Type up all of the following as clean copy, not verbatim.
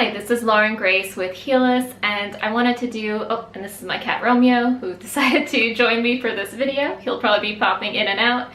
Hi, this is Lauren Grace with Healus, and I wanted to do, and this is my cat Romeo, who decided to join me for this video. He'll probably be popping in and out.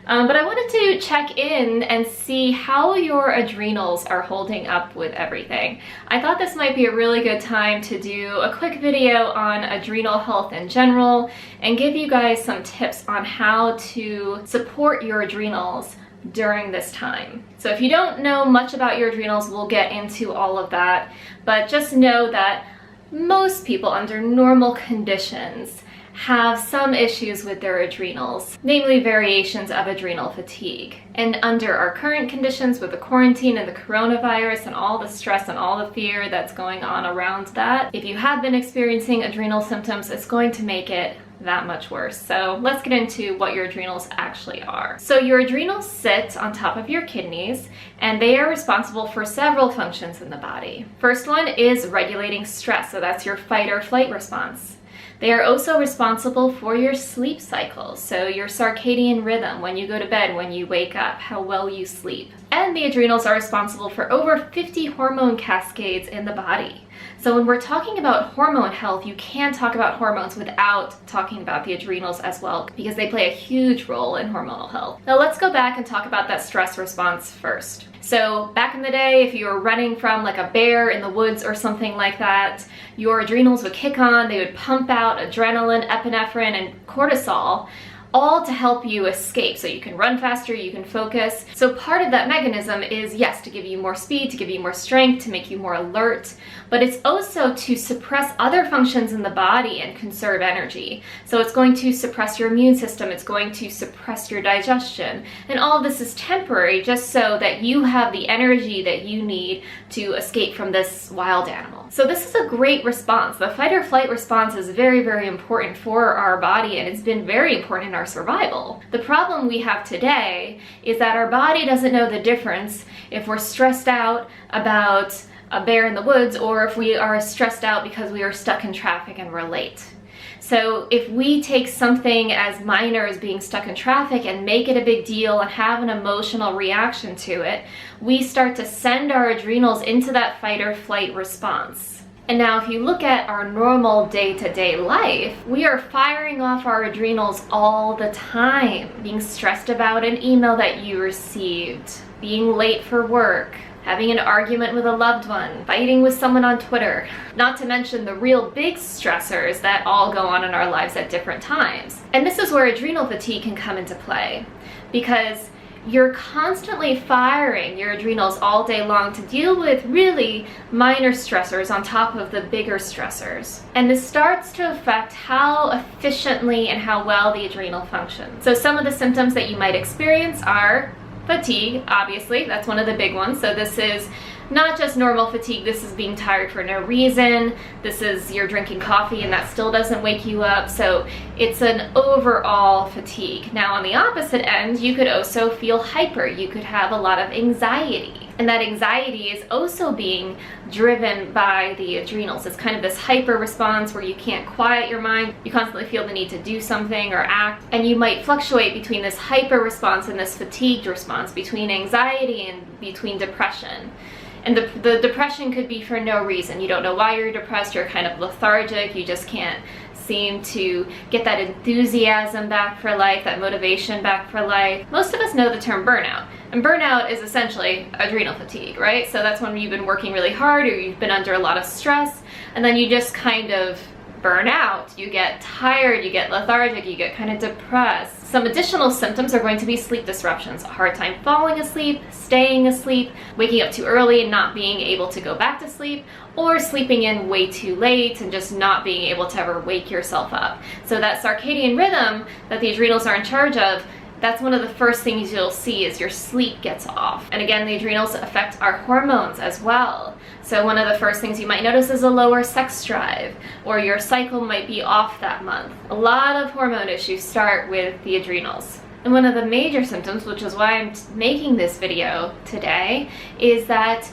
But I wanted to check in and see how your adrenals are holding up with everything. I thought this might be a really good time to do a quick video on adrenal health in general and give you guys some tips on how to support your adrenals during this time. So if you don't know much about your adrenals, we'll get into all of that, but just know that most people under normal conditions have some issues with their adrenals, namely variations of adrenal fatigue. And under our current conditions with the quarantine and the coronavirus and all the stress and all the fear that's going on around that, if you have been experiencing adrenal symptoms, it's going to make it that much worse. So let's get into what your adrenals actually are. So your adrenals sit on top of your kidneys, and they are responsible for several functions in the body. First one is regulating stress, so that's your fight or flight response. They are also responsible for your sleep cycle, so your circadian rhythm, when you go to bed, when you wake up, how well you sleep. And the adrenals are responsible for over 50 hormone cascades in the body. So when we're talking about hormone health, you can't talk about hormones without talking about the adrenals as well, because they play a huge role in hormonal health. Now let's go back and talk about that stress response first. So back in the day, if you were running from like a bear in the woods or something like that, your adrenals would kick on, they would pump out adrenaline, epinephrine, and cortisol, all to help you escape, so you can run faster, you can focus. So part of that mechanism is, yes, to give you more speed, to give you more strength, to make you more alert, but it's also to suppress other functions in the body and conserve energy. So it's going to suppress your immune system, it's going to suppress your digestion, and all of this is temporary just so that you have the energy that you need to escape from this wild animal. So this is a great response. The fight or flight response is very, very important for our body, and it's been very important in our survival. The problem we have today is that our body doesn't know the difference if we're stressed out about a bear in the woods or if we are stressed out because we are stuck in traffic and we're late. So if we take something as minor as being stuck in traffic and make it a big deal and have an emotional reaction to it, we start to send our adrenals into that fight or flight response. And now if you look at our normal day-to-day life, we are firing off our adrenals all the time. Being stressed about an email that you received, being late for work, having an argument with a loved one, fighting with someone on Twitter. Not to mention the real big stressors that all go on in our lives at different times. And this is where adrenal fatigue can come into play, because you're constantly firing your adrenals all day long to deal with really minor stressors on top of the bigger stressors. And this starts to affect how efficiently and how well the adrenal functions. So some of the symptoms that you might experience are fatigue, obviously, that's one of the big ones. So this is not just normal fatigue, this is being tired for no reason, this is you're drinking coffee and that still doesn't wake you up, so it's an overall fatigue. Now on the opposite end, you could also feel hyper, you could have a lot of anxiety, and that anxiety is also being driven by the adrenals. It's kind of this hyper response where you can't quiet your mind, you constantly feel the need to do something or act, and you might fluctuate between this hyper response and this fatigued response, between anxiety and between depression. And the depression could be for no reason. You don't know why you're depressed, you're kind of lethargic, you just can't seem to get that enthusiasm back for life, that motivation back for life. Most of us know the term burnout, and burnout is essentially adrenal fatigue, right? So that's when you've been working really hard or you've been under a lot of stress, and then you just kind of burn out. You get tired, you get lethargic, you get kind of depressed. Some additional symptoms are going to be sleep disruptions, a hard time falling asleep, staying asleep, waking up too early and not being able to go back to sleep, or sleeping in way too late and just not being able to ever wake yourself up. So that circadian rhythm that the adrenals are in charge of, that's one of the first things you'll see is your sleep gets off. And again, the adrenals affect our hormones as well. So one of the first things you might notice is a lower sex drive, or your cycle might be off that month. A lot of hormone issues start with the adrenals. And one of the major symptoms, which is why I'm making this video today, is that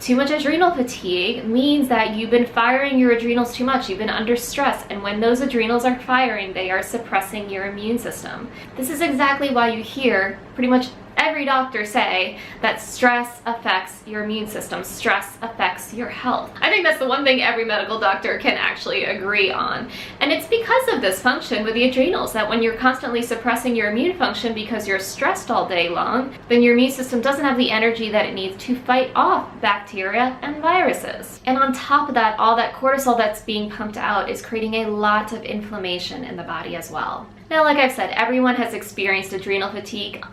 too much adrenal fatigue means that you've been firing your adrenals too much, you've been under stress, and when those adrenals are firing, they are suppressing your immune system. This is exactly why you hear pretty much every doctor say that stress affects your immune system, stress affects your health. I think that's the one thing every medical doctor can actually agree on. And it's because of this function with the adrenals, that when you're constantly suppressing your immune function because you're stressed all day long, then your immune system doesn't have the energy that it needs to fight off bacteria and viruses. And on top of that, all that cortisol that's being pumped out is creating a lot of inflammation in the body as well. Now, like I've said, everyone has experienced adrenal fatigue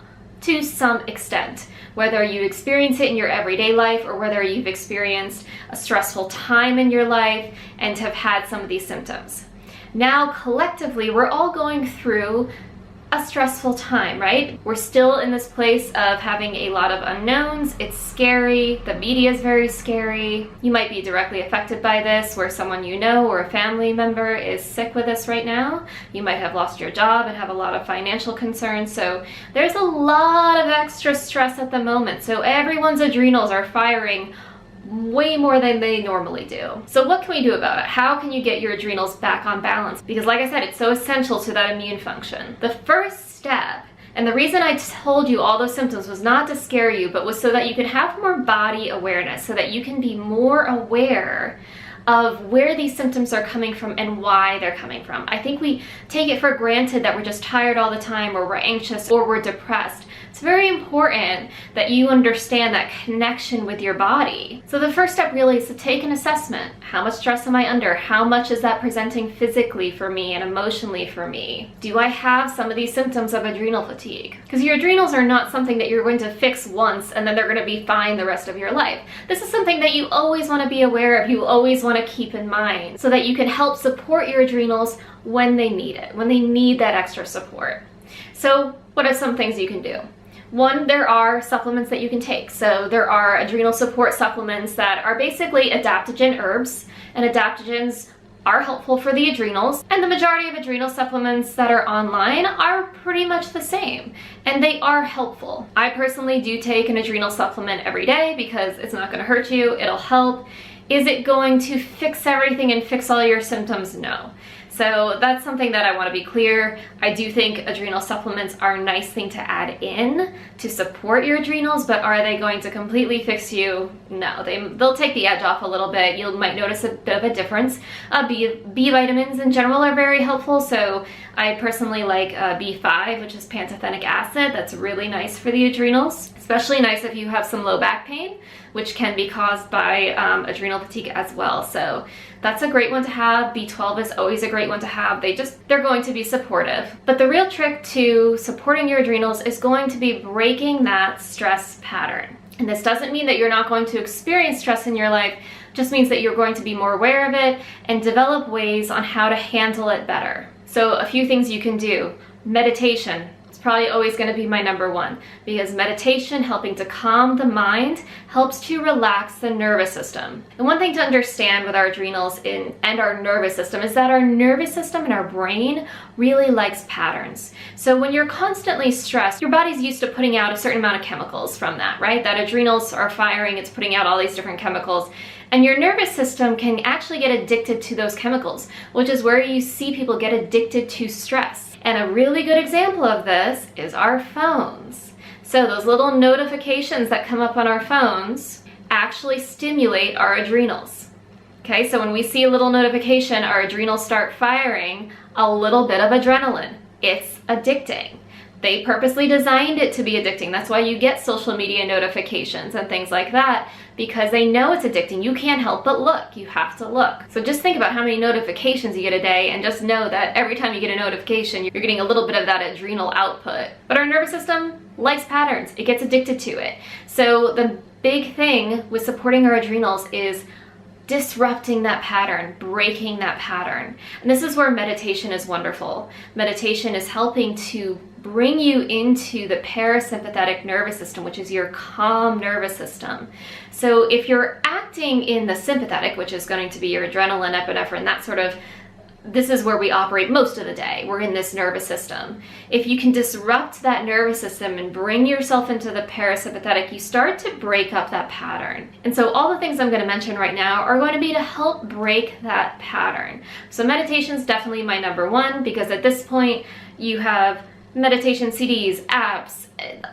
to some extent, whether you experience it in your everyday life or whether you've experienced a stressful time in your life and have had some of these symptoms. Now, collectively, we're all going through a stressful time, right? We're still in this place of having a lot of unknowns. It's scary. The media is very scary. You might be directly affected by this, where someone you know or a family member is sick with this right now. You might have lost your job and have a lot of financial concerns. So there's a lot of extra stress at the moment. So everyone's adrenals are firing way more than they normally do. So what can we do about it? How can you get your adrenals back on balance? Because like I said, it's so essential to that immune function. The first step, and the reason I told you all those symptoms was not to scare you, but was so that you can have more body awareness, so that you can be more aware of where these symptoms are coming from and why they're coming from. I think we take it for granted that we're just tired all the time, or we're anxious, or we're depressed. It's very important that you understand that connection with your body. So the first step really is to take an assessment. How much stress am I under? How much is that presenting physically for me and emotionally for me? Do I have some of these symptoms of adrenal fatigue? Because your adrenals are not something that you're going to fix once and then they're going to be fine the rest of your life. This is something that you always want to be aware of, you always want to keep in mind, so that you can help support your adrenals when they need it, when they need that extra support. So what are some things you can do? One, there are supplements that you can take. So there are adrenal support supplements that are basically adaptogen herbs, and adaptogens are helpful for the adrenals. And the majority of adrenal supplements that are online are pretty much the same, and they are helpful. I personally do take an adrenal supplement every day because it's not going to hurt you, it'll help. Is it going to fix everything and fix all your symptoms? No. So that's something that I want to be clear. I do think adrenal supplements are a nice thing to add in to support your adrenals, but are they going to completely fix you? No, they'll take the edge off a little bit. You might notice a bit of a difference. B vitamins in general are very helpful. So I personally like B5, which is pantothenic acid. That's really nice for the adrenals, especially nice if you have some low back pain, which can be caused by adrenal fatigue as well. So that's a great one to have. B12 is always a great one to have. They're going to be supportive. But the real trick to supporting your adrenals is going to be breaking that stress pattern. And this doesn't mean that you're not going to experience stress in your life, it just means that you're going to be more aware of it and develop ways on how to handle it better. So a few things you can do. Meditation. Probably always going to be my number one, because meditation, helping to calm the mind, helps to relax the nervous system. And one thing to understand with our adrenals and our nervous system is that our nervous system and our brain really likes patterns. So when you're constantly stressed, your body's used to putting out a certain amount of chemicals from that, right? That adrenals are firing, it's putting out all these different chemicals. And your nervous system can actually get addicted to those chemicals, which is where you see people get addicted to stress. And a really good example of this is our phones. So those little notifications that come up on our phones actually stimulate our adrenals. Okay, so when we see a little notification, our adrenals start firing a little bit of adrenaline. It's addicting. They purposely designed it to be addicting. That's why you get social media notifications and things like that, because they know it's addicting. You can't help but look. You have to look. So just think about how many notifications you get a day, and just know that every time you get a notification, you're getting a little bit of that adrenal output. But our nervous system likes patterns. It gets addicted to it. So the big thing with supporting our adrenals is disrupting that pattern, breaking that pattern. And this is where meditation is wonderful. Meditation is helping to bring you into the parasympathetic nervous system, which is your calm nervous system. So if you're acting in the sympathetic, which is going to be your adrenaline, epinephrine, that sort of, this is where we operate most of the day. We're in this nervous system. If you can disrupt that nervous system and bring yourself into the parasympathetic, you start to break up that pattern. And so all the things I'm going to mention right now are going to be to help break that pattern. So meditation is definitely my number one, because at this point you have meditation CDs, apps,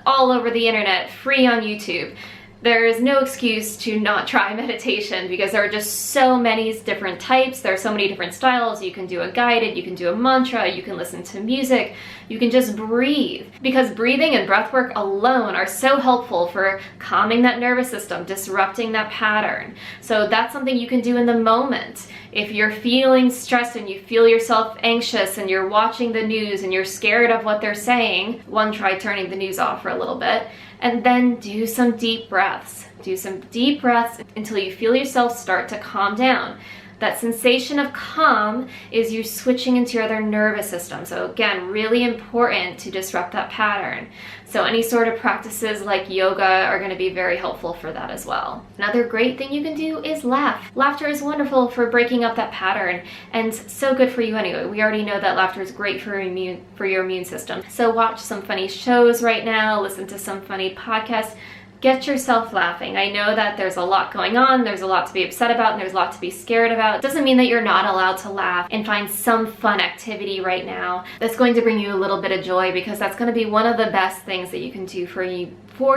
all over the internet, free on YouTube. There is no excuse to not try meditation because there are just so many different types. There are so many different styles. You can do a guided, you can do a mantra, you can listen to music, you can just breathe. Because breathing and breath work alone are so helpful for calming that nervous system, disrupting that pattern. So that's something you can do in the moment. If you're feeling stressed and you feel yourself anxious and you're watching the news and you're scared of what they're saying, one, try turning the news off for a little bit, and then do some deep breaths. Do some deep breaths until you feel yourself start to calm down. That sensation of calm is you switching into your other nervous system. So again, really important to disrupt that pattern. So any sort of practices like yoga are going to be very helpful for that as well. Another great thing you can do is laugh. Laughter is wonderful for breaking up that pattern and so good for you anyway. We already know that laughter is great for your immune system. So watch some funny shows right now, listen to some funny podcasts. Get yourself laughing. I know that there's a lot going on, there's a lot to be upset about, and there's a lot to be scared about. It doesn't mean that you're not allowed to laugh and find some fun activity right now that's going to bring you a little bit of joy, because that's going to be one of the best things that you can do for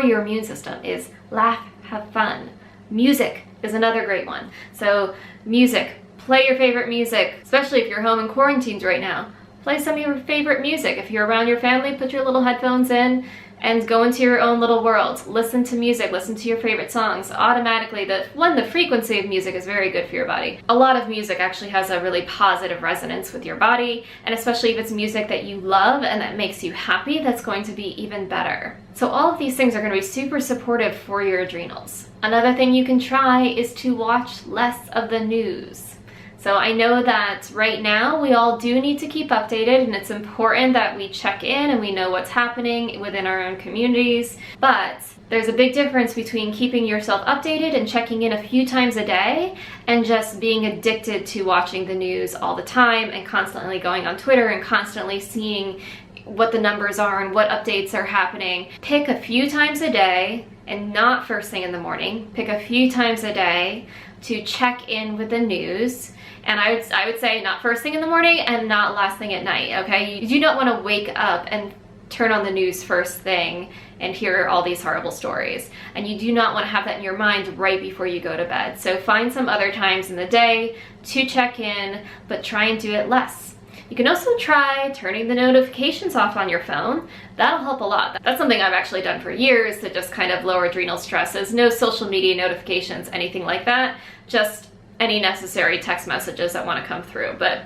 your immune system is laugh, have fun. Music is another great one. So music, play your favorite music, especially if you're home in quarantines right now. Play some of your favorite music. If you're around your family, put your little headphones in and go into your own little world. Listen to music, listen to your favorite songs. Automatically, the frequency of music is very good for your body. A lot of music actually has a really positive resonance with your body, and especially if it's music that you love and that makes you happy, that's going to be even better. So all of these things are going to be super supportive for your adrenals. Another thing you can try is to watch less of the news. So I know that right now we all do need to keep updated, and it's important that we check in and we know what's happening within our own communities. But there's a big difference between keeping yourself updated and checking in a few times a day and just being addicted to watching the news all the time and constantly going on Twitter and constantly seeing what the numbers are and what updates are happening. Pick a few times a day, and not first thing in the morning. Pick a few times a day to check in with the news. And I would say not first thing in the morning and not last thing at night, okay? You do not want to wake up and turn on the news first thing and hear all these horrible stories. And you do not want to have that in your mind right before you go to bed. So find some other times in the day to check in, but try and do it less. You can also try turning the notifications off on your phone. That'll help a lot. That's something I've actually done for years to just kind of lower adrenal stresses. No social media notifications, anything like that. Just any necessary text messages that want to come through. But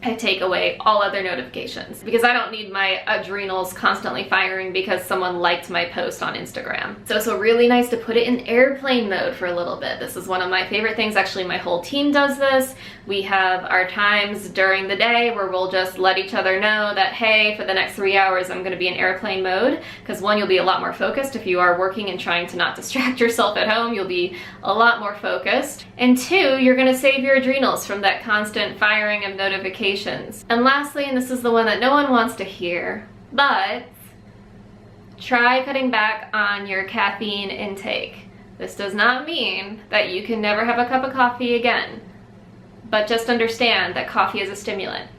I take away all other notifications because I don't need my adrenals constantly firing because someone liked my post on Instagram. So it's really nice to put it in airplane mode for a little bit. This is one of my favorite things. Actually, my whole team does this. We have our times during the day where we'll just let each other know that, hey, for the next 3 hours, I'm going to be in airplane mode. Because one, you'll be a lot more focused. If you are working and trying to not distract yourself at home, you'll be a lot more focused. And two, you're going to save your adrenals from that constant firing of notifications. And lastly, and this is the one that no one wants to hear, but try cutting back on your caffeine intake. This does not mean that you can never have a cup of coffee again, but just understand that coffee is a stimulant.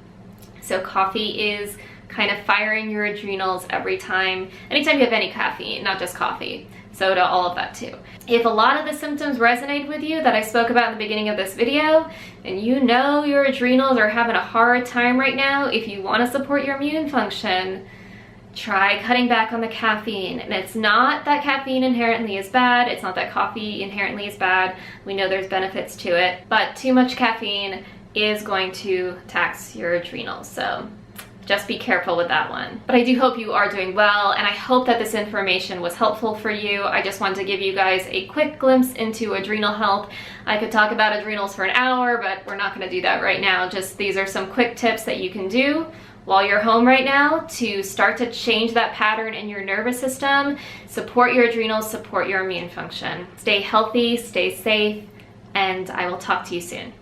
So coffee is kind of firing your adrenals anytime you have any caffeine, not just coffee. Soda, all of that too. If a lot of the symptoms resonate with you that I spoke about in the beginning of this video, and you know your adrenals are having a hard time right now, if you want to support your immune function, try cutting back on the caffeine. And it's not that caffeine inherently is bad, it's not that coffee inherently is bad. We know there's benefits to it, but too much caffeine is going to tax your adrenals. So just be careful with that one. But I do hope you are doing well, and I hope that this information was helpful for you. I just wanted to give you guys a quick glimpse into adrenal health. I could talk about adrenals for an hour, but we're not gonna do that right now. Just these are some quick tips that you can do while you're home right now to start to change that pattern in your nervous system, support your adrenals, support your immune function. Stay healthy, stay safe, and I will talk to you soon.